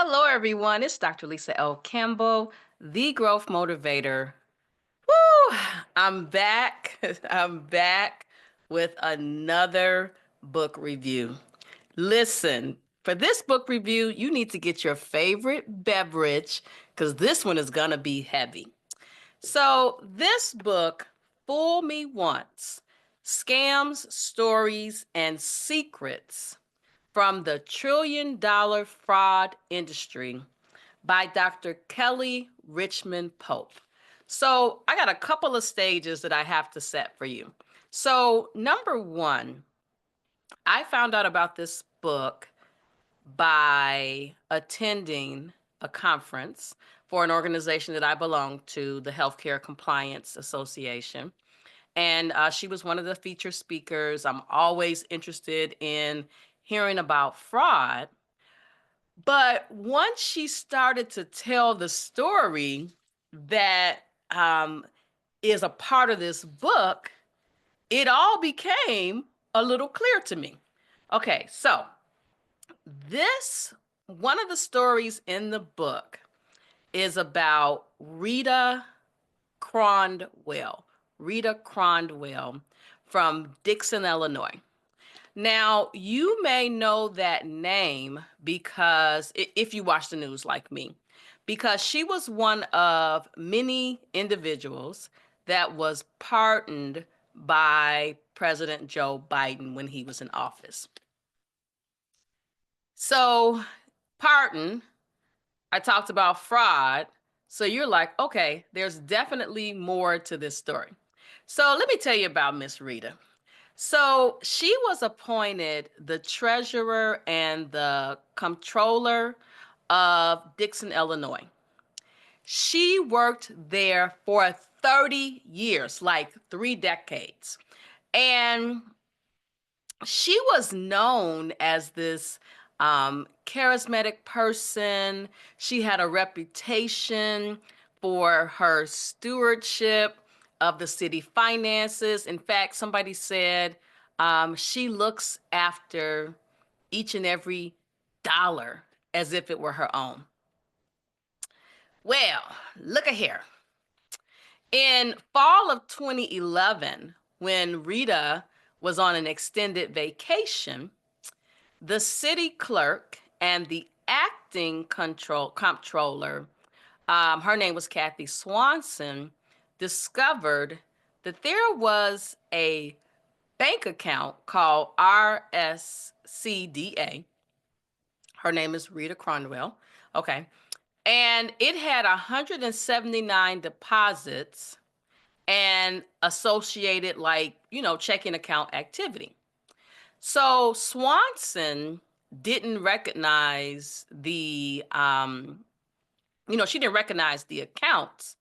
Hello, everyone. It's Dr. Lisa L. Campbell, the Growth Motivator. Woo! I'm back. I'm back with another book review. Listen, for this book review, you need to get your favorite beverage because this one is going to be heavy. So, this book, Fool Me Once: Scams, Stories, and Secrets from the Trillion-Dollar Fraud Industry by Dr. Kelly Richmond Pope. So I got a couple of stages that I have to set for you. So, number one, I found out about this book by attending a conference for an organization that I belong to, the Healthcare Compliance Association. And she was one of the featured speakers. I'm always interested in hearing about fraud. But once she started to tell the story that um, is a part of this book, it all became a little clear to me. Okay, so this one of the stories in the book is about Rita Crondwell. Rita Crondwell from Dixon, Illinois. Now, you may know that name because if you watch the news like me, because she was one of many individuals that was pardoned by President Joe Biden when he was in office. So, pardon, I talked about fraud. So you're like, okay, there's definitely more to this story. So let me tell you about Miss Rita. So she was appointed the treasurer and the comptroller of Dixon, Illinois. She worked there for 30 years, like 3 decades. And she was known as this charismatic person. She had a reputation for her stewardship of the city finances. In fact, somebody said she looks after each and every dollar as if it were her own. Well, look at here. In fall of 2011, when Rita was on an extended vacation, the city clerk and the acting comptroller, her name was Kathy Swanson, discovered that there was a bank account called RSCDA. Her name is Rita Cronwell. Okay. And it had 179 deposits and associated, like, checking account activity. So Swanson didn't recognize she didn't recognize the accounts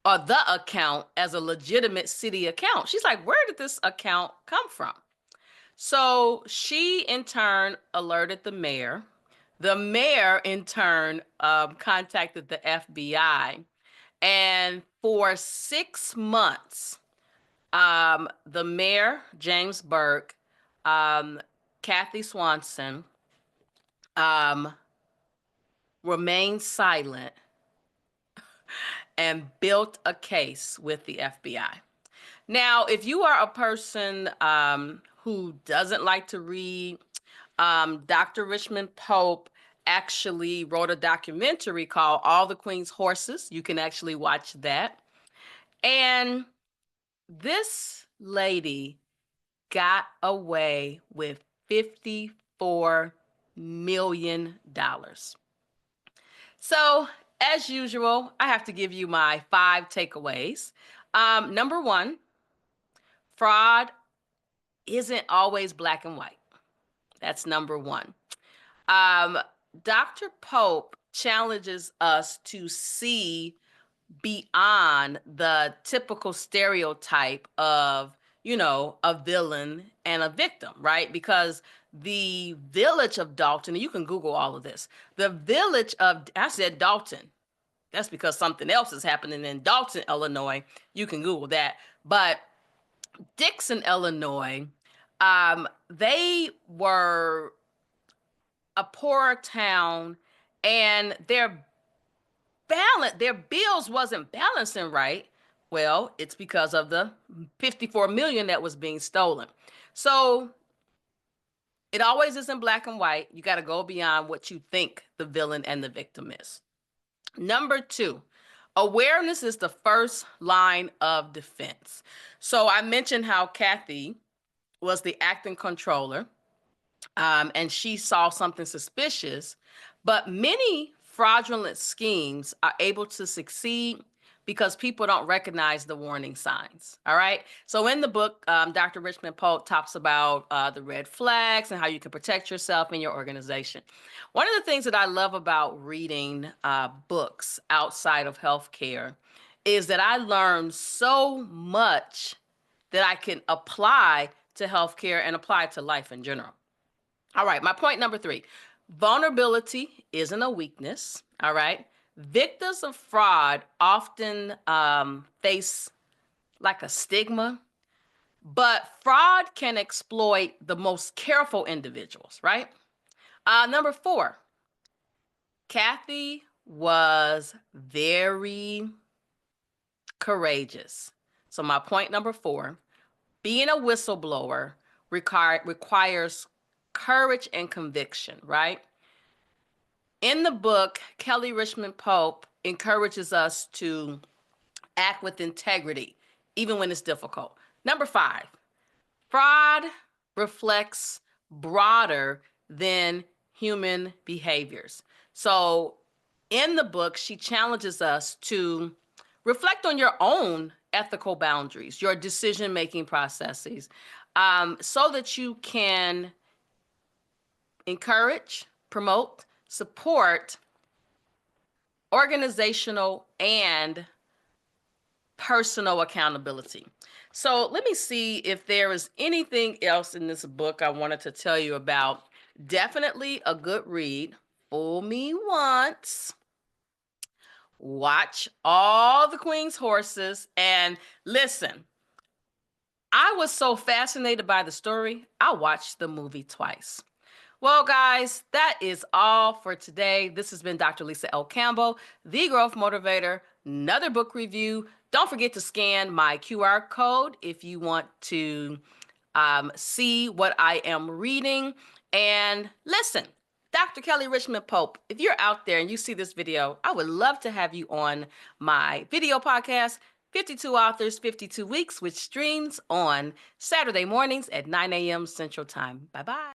or the account as a legitimate city account. She's like, where did this account come from? So she in turn alerted the mayor. The mayor in turn contacted the FBI. And for 6 months, the mayor, James Burke, um, Kathy Swanson, um, remained silent and built a case with the FBI. Now, if you are a person who doesn't like to read, Dr. Richmond Pope actually wrote a documentary called All the Queen's Horses. You can actually watch that. And this lady got away with $54 million. So, as usual, I have to give you my 5 takeaways. Number one, fraud isn't always black and white. That's number one. Um, Dr. Pope challenges us to see beyond the typical stereotype of, a villain and a victim, right? Because the village of Dalton, and you can Google all of this, I said Dalton. That's because something else is happening in Dalton, Illinois. You can Google that. But Dixon, Illinois, they were a poorer town and their bills wasn't balancing right. Well, it's because of the 54 million that was being stolen. So it always is in black and white. You got to go beyond what you think the villain and the victim is. Number two, awareness is the first line of defense. So I mentioned how Kathy was the acting controller, and she saw something suspicious, but many fraudulent schemes are able to succeed because people don't recognize the warning signs. All right. So in the book, Dr. Richmond Pope talks about the red flags and how you can protect yourself and your organization. One of the things that I love about reading books outside of healthcare is that I learn so much that I can apply to healthcare and apply to life in general. All right, my point number three, vulnerability isn't a weakness. All right. Victims of fraud often face like a stigma, but fraud can exploit the most careful individuals, right? Number four, Kathy was very courageous. So my point number four, being a whistleblower requires courage and conviction, right? In the book, Kelly Richmond Pope encourages us to act with integrity, even when it's difficult. Number five, fraud reflects broader than human behaviors. So in the book, she challenges us to reflect on your own ethical boundaries, your decision-making processes, so that you can encourage, promote, support organizational and personal accountability. So let me see if there is anything else in this book I wanted to tell you about. Definitely a good read. Fool me once. Watch all the Queen's horses. And listen, I was so fascinated by the story, I watched the movie twice. Well, guys, that is all for today. This has been Dr. Lisa L. Campbell, the Growth Motivator, another book review. Don't forget to scan my QR code if you want to see what I am reading. And listen, Dr. Kelly Richmond Pope, if you're out there and you see this video, I would love to have you on my video podcast, 52 Authors, 52 Weeks, which streams on Saturday mornings at 9 a.m. Central Time. Bye-bye.